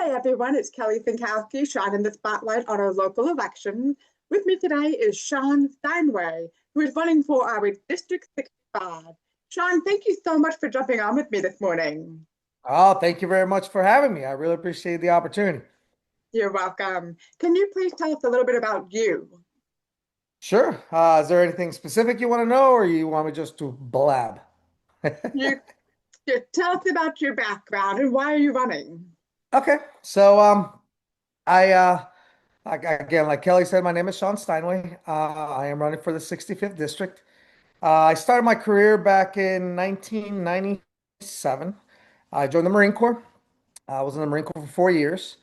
Hey everyone, it's Kelly Sienkowski, shining the spotlight on our local election. With me today is Sean Steinway, who is running for our District 65. Sean, thank you so much for jumping on with me this morning. Oh, thank you very much for having me. I really appreciate the opportunity. You're welcome. Can you please tell us a little bit about you? Sure. Is there anything specific you want to know, or you want me just to blab? You just tell us about your background and why are you running? Okay. So again, like Kelly said, my name is Sean Steinway. I am running for the 65th district. I started my career back in 1997. I joined the Marine Corps. I was in the Marine Corps for 4 years.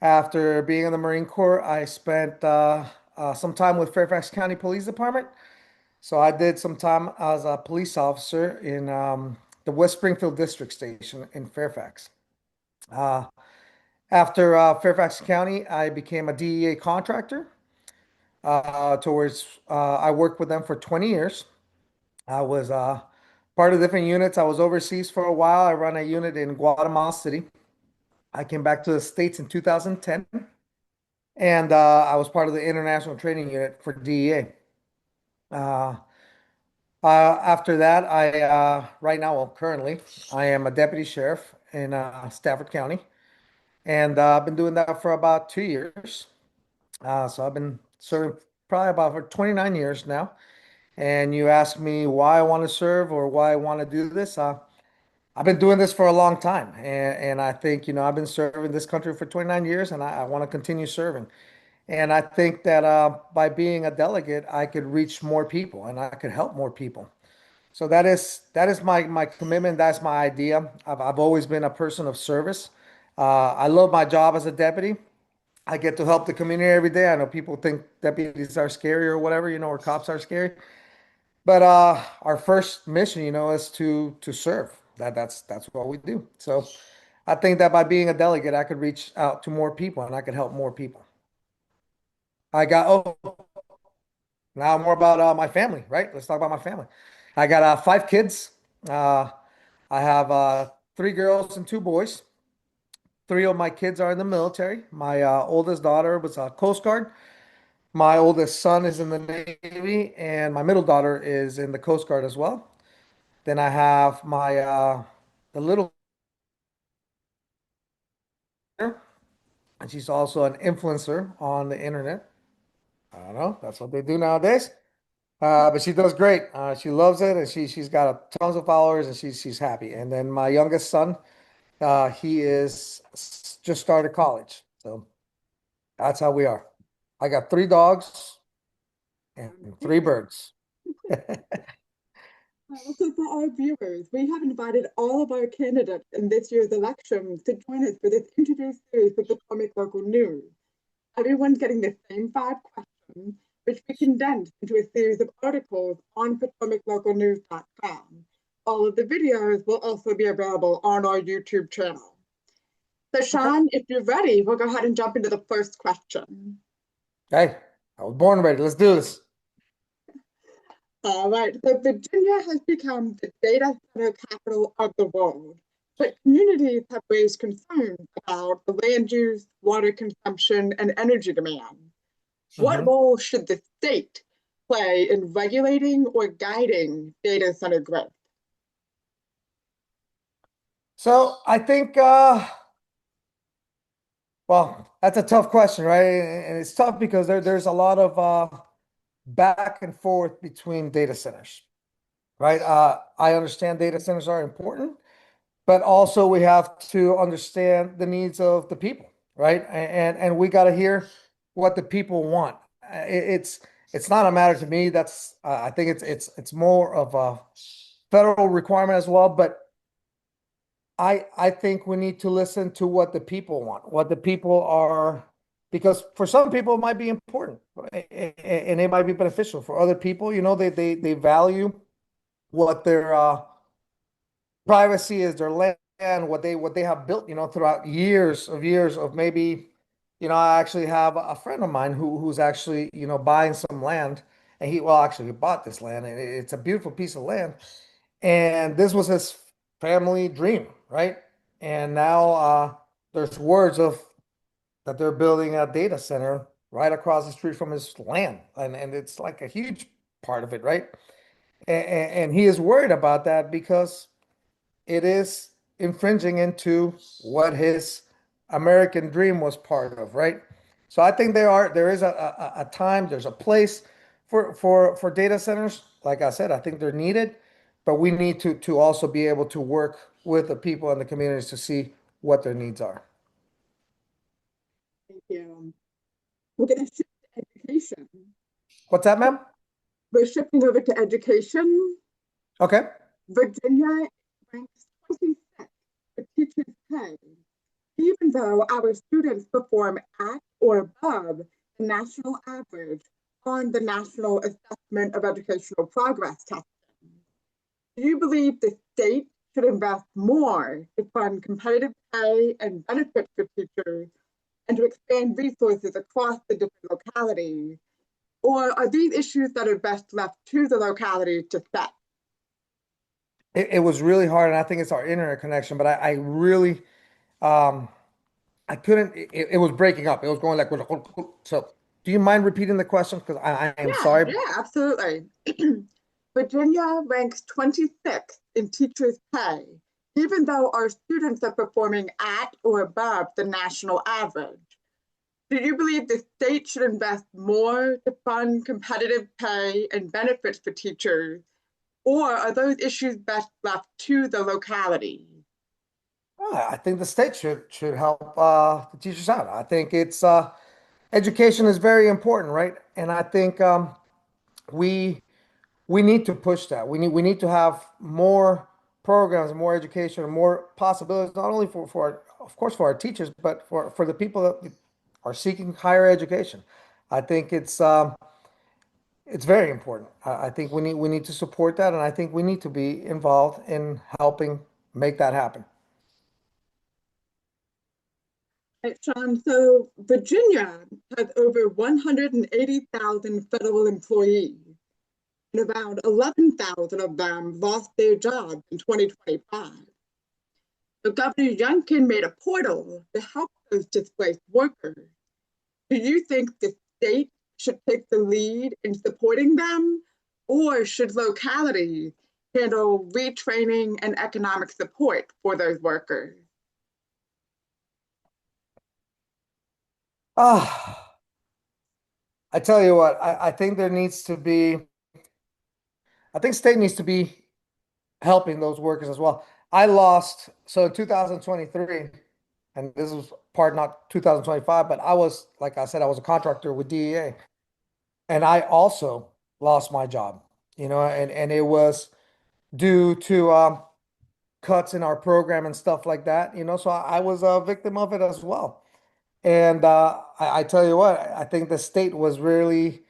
After being in the Marine Corps, I spent some time with Fairfax County Police Department. So I did some time as a police officer in the West Springfield District Station in Fairfax. Uh, after Fairfax County, I became a DEA contractor. Towards I worked with them for 20 years. I was part of different units. I was overseas for a while. I ran a unit in Guatemala City. I came back to the States in 2010, and I was part of the international training unit for DEA. Uh, after that, right now, well, currently, I am a deputy sheriff in Stafford County, and I've been doing that for about 2 years. So I've been serving probably about for 29 years now. And you ask me why I want to serve or why I want to do this. I've been doing this for a long time, and I think I've been serving this country for 29 years, and I want to continue serving. And I think that by being a delegate, I could reach more people and I could help more people. So that is my commitment. That's my idea. I've always been a person of service. I love my job as a deputy. I get to help the community every day. I know people think deputies are scary or whatever, or cops are scary. But our first mission, is to serve. That's what we do. So I think that by being a delegate, I could reach out to more people and I could help more people. Now more about my family, right? Let's talk about my family. I got five kids. Uh, I have three girls and two boys. Three of my kids are in the military. My oldest daughter was a Coast Guard. My oldest son is in the Navy, and my middle daughter is in the Coast Guard as well. Then I have my the little, and she's also an influencer on the internet. I don't know. That's what they do nowadays. But she does great. She loves it, and she's got tons of followers, and she's happy. And then my youngest son, he is just started college, so that's how we are. I got three dogs and three birds. So for our viewers, we have invited all of our candidates in this year's elections to join us for this interview series with the Potomac Local News. Everyone's getting the same five questions, which we condensed into a series of articles on PotomacLocalNews.com. All of the videos will also be available on our YouTube channel. So, Okay. Sean, if you're ready, we'll go ahead and jump into the first question. Hey, I was born ready. Let's do this. All right, so Virginia has become the data center capital of the world, but communities have raised concerns about the land use, water consumption, and energy demand. What Mhm. role should the state play in regulating or guiding data center growth? So I think, well, that's a tough question, right? And it's tough because there's a lot of back and forth between data centers, right? I understand data centers are important, but also we have to understand the needs of the people, right? And we got to hear what the people want. It's not a matter to me. That's I think it's more of a federal requirement as well. But I think we need to listen to what the people want, what the people are, because for some people it might be important and it might be beneficial. For other people, they value what their privacy is, their land, what they have built, throughout years of maybe, I actually have a friend of mine who's actually, buying some land, and actually he bought this land, and it's a beautiful piece of land, and this was his family dream, right? And now there's words of that they're building a data center right across the street from his land, and it's like a huge part of it, right? And he is worried about that because it is infringing into what his American dream was part of, right? So I think there is a time, there's a place for data centers. Like I said, I think they're needed, but we need to also be able to work with the people in the communities to see what their needs are. Thank you. We're going to shift to education. What's that, ma'am? We're shifting over to education. Okay. Virginia ranks 26th for teachers' pay, even though our students perform at or above the national average on the National Assessment of Educational Progress testing. Do you believe the state should invest more to fund competitive pay and benefits for teachers and to expand resources across the different localities? Or are these issues that are best left to the locality to set? It was really hard, and I think it's our internet connection, but I really, um, I couldn't, it was breaking up. It was going like, so do you mind repeating the question? Because I am sorry. Yeah, absolutely. Virginia ranks 26th in teachers' pay, even though our students are performing at or above the national average. Do you believe the state should invest more to fund competitive pay and benefits for teachers, or are those issues best left to the locality? I think the state should help the teachers out. I think it's education is very important, right? And I think we we need to push that. We need to have more programs, more education, and more possibilities, not only for of course for our teachers, but for the people that are seeking higher education. I think it's very important. I think we need to support that, and I think we need to be involved in helping make that happen. Right, Sean, so Virginia has over 180,000 federal employees, and around 11,000 of them lost their jobs in 2025. So Governor Youngkin made a portal to help those displaced workers. Do you think the state should take the lead in supporting them, or should localities handle retraining and economic support for those workers? Ah, I tell you what, I think there needs to be, I think state needs to be helping those workers as well. I lost, so in 2023, and this was part not 2025, but I was, like I said, I was a contractor with DEA, and I also lost my job, and it was due to cuts in our program and stuff like that, so I was a victim of it as well. And I tell you what, I think the state was really,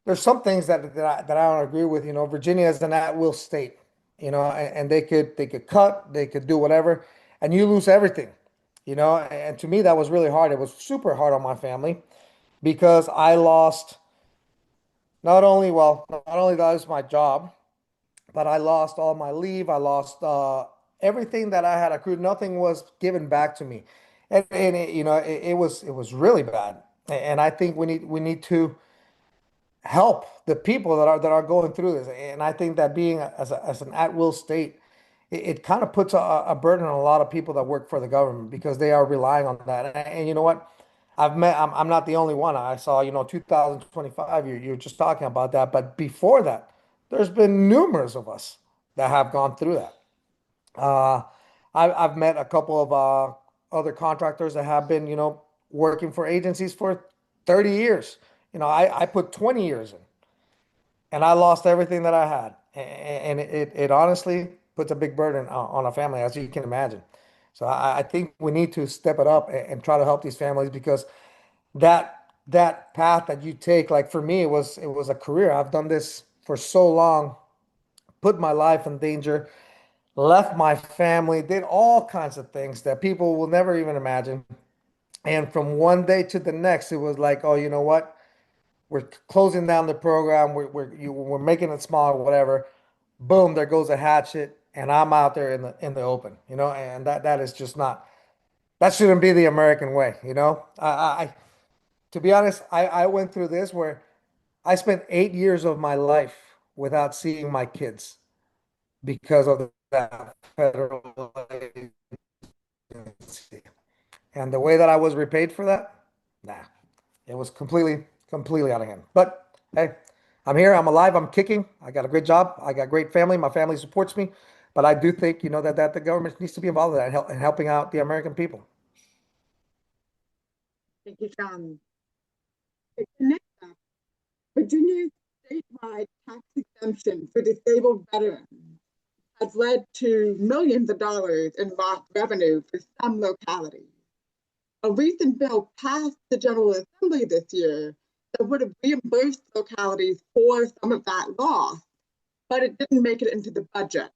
there's some things that I don't agree with. Virginia is an at-will state, and they could cut, they could do whatever, and you lose everything. And to me that was really hard. It was super hard on my family because I lost not only that was my job, but I lost all my leave. I lost everything that I had accrued. Nothing was given back to me, and it was really bad. And I think we need to help the people that are going through this. And I think that being as an at-will state, it kind of puts a burden on a lot of people that work for the government because they are relying on that. And you know what? I'm not the only one. I saw, 2025, you're just talking about that. But before that, there's been numerous of us that have gone through that. Uh, I've met a couple of other contractors that have been, working for agencies for 30 years. I put 20 years in and I lost everything that I had. And it honestly puts a big burden on a family, as you can imagine. So I think we need to step it up and try to help these families because that path that you take, like for me, it was a career. I've done this for so long, put my life in danger, left my family, did all kinds of things that people will never even imagine. And from one day to the next, it was like, oh, you know what? We're closing down the program. We're making it smaller, whatever. Boom, there goes a hatchet, and I'm out there in the open, and that is just not. That shouldn't be the American way, you know? To be honest, I went through this where I spent 8 years of my life without seeing my kids because of that federal agency. And the way that I was repaid for that, nah, it was completely out of hand. But hey, I'm here, I'm alive, I'm kicking. I got a great job, I got great family, my family supports me. But I do think, that the government needs to be involved in that and helping out the American people. Thank you, Sean. Next up, Virginia's statewide tax exemption for disabled veterans has led to millions of dollars in lost revenue for some localities. A recent bill passed the General Assembly this year that would have reimbursed localities for some of that loss, but it didn't make it into the budget.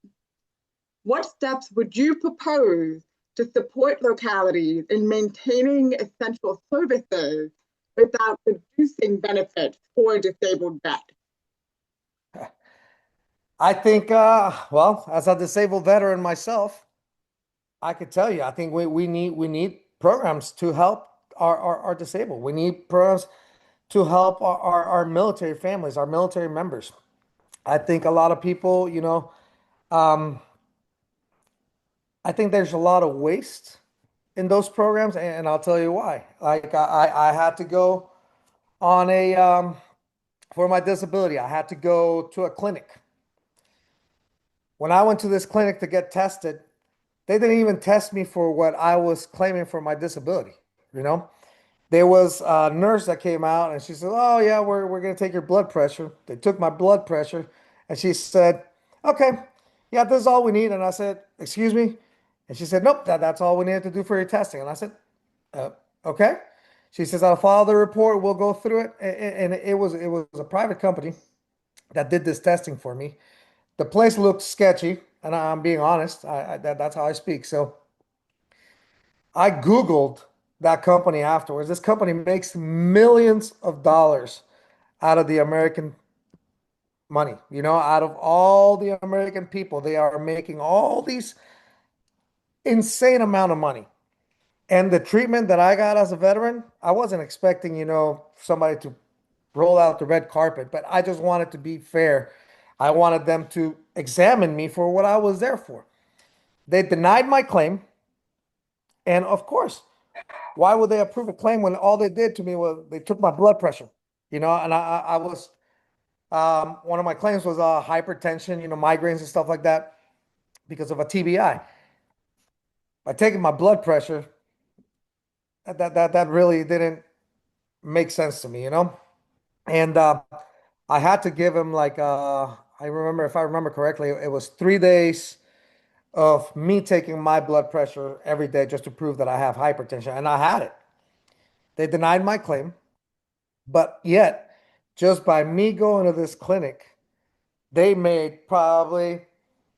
What steps would you propose to support localities in maintaining essential services without reducing benefits for disabled vets? I think, well, as a disabled veteran myself, I could tell you, I think we need programs to help our disabled. We need programs to help our military families, our military members. I think a lot of people, um, I think there's a lot of waste in those programs, and I'll tell you why. Like I had to go on for my disability, I had to go to a clinic. When I went to this clinic to get tested, they didn't even test me for what I was claiming for my disability. You know, there was a nurse that came out and she said, "Oh yeah, we're gonna take your blood pressure." They took my blood pressure, and she said, "Okay, yeah, this is all we need." And I said, "Excuse me," and she said, "Nope, that's all we needed to do for your testing." And I said, uh, "Okay." She says, "I'll file the report. We'll go through it." And it was a private company that did this testing for me. The place looked sketchy, and I'm being honest. That's how I speak. So I Googled that company afterwards. This company makes millions of dollars out of the American money. Out of all the American people, they are making all these insane amount of money. And the treatment that I got as a veteran, I wasn't expecting, somebody to roll out the red carpet, but I just wanted to be fair. I wanted them to examine me for what I was there for. They denied my claim. And of course, why would they approve a claim when all they did to me was they took my blood pressure? And I was, one of my claims was hypertension, migraines and stuff like that because of a TBI. By taking my blood pressure, that really didn't make sense to me. And I had to give him like I remember, if I remember correctly, it was 3 days of me taking my blood pressure every day just to prove that I have hypertension, and I had it. They denied my claim, but yet, just by me going to this clinic, they made probably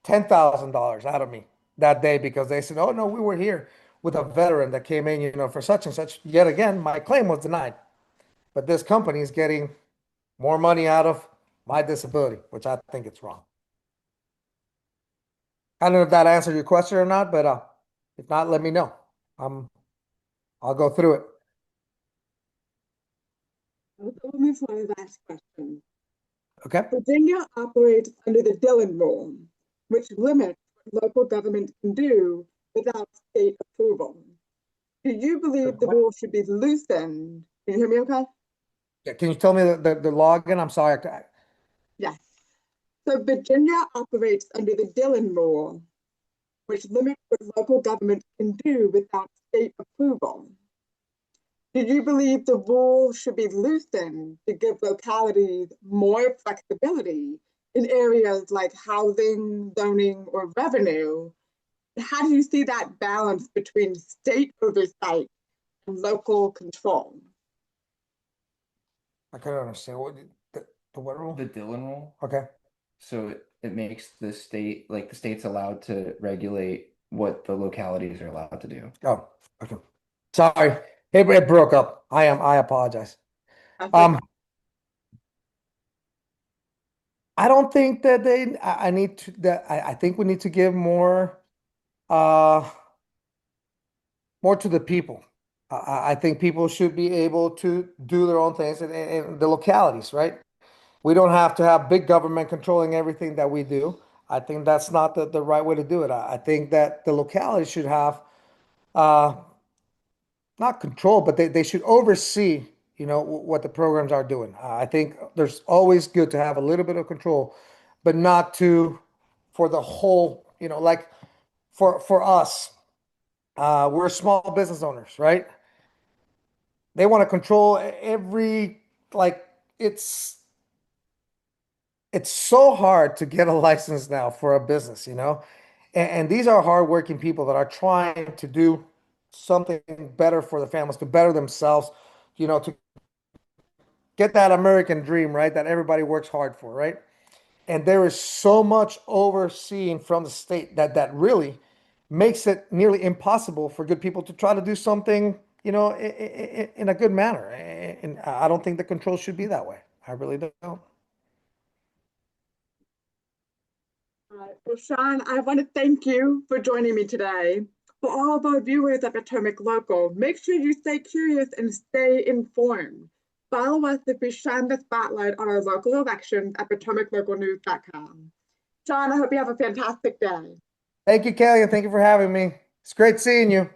$10,000 out of me that day because they said, "Oh no, we were here with a veteran that came in, for such and such." Yet again, my claim was denied, but this company is getting more money out of my disability, which I think it's wrong. I don't know if that answered your question or not, but if not, let me know. Um, I'll go through it. I'll go on this one last question. Okay. Virginia operates under the Dillon Rule, which limits what local government can do without state approval. Do you believe the rule should be loosened? Can you hear me okay? Yeah, can you tell me the law again? I'm sorry. Yes. So Virginia operates under the Dillon Rule, which limits what local government can do without state approval. Do you believe the rule should be loosened to give localities more flexibility in areas like housing, zoning, or revenue? How do you see that balance between state oversight and local control? I couldn't understand the what rule? The Dillon Rule. Okay. So it makes the state, like the state's allowed to regulate what the localities are allowed to do. Oh, okay. Sorry. It broke up. I apologize. Okay. Um, I don't think that I need to, that I think we need to give more, uh, more to the people. I think people should be able to do their own things in the localities, right? We don't have to have big government controlling everything that we do. I think that's not the right way to do it. I think that the localities should have uh, not control, but they should oversee, what the programs are doing. I think there's always good to have a little bit of control, but not to for the whole, like for us, we're small business owners, right? They want to control every like it's it's so hard to get a license now for a business, and these are hardworking people that are trying to do something better for the families, to better themselves, to get that American dream, right? That everybody works hard for, right? And there is so much overseeing from the state that really makes it nearly impossible for good people to try to do something, in a good manner. And I don't think the control should be that way. I really don't. Well, Sean, I want to thank you for joining me today. For all of our viewers at Potomac Local, make sure you stay curious and stay informed. Follow us if we shine the spotlight on our local elections at PotomacLocalNews.com. Sean, I hope you have a fantastic day. Thank you, Kelly, and thank you for having me. It's great seeing you.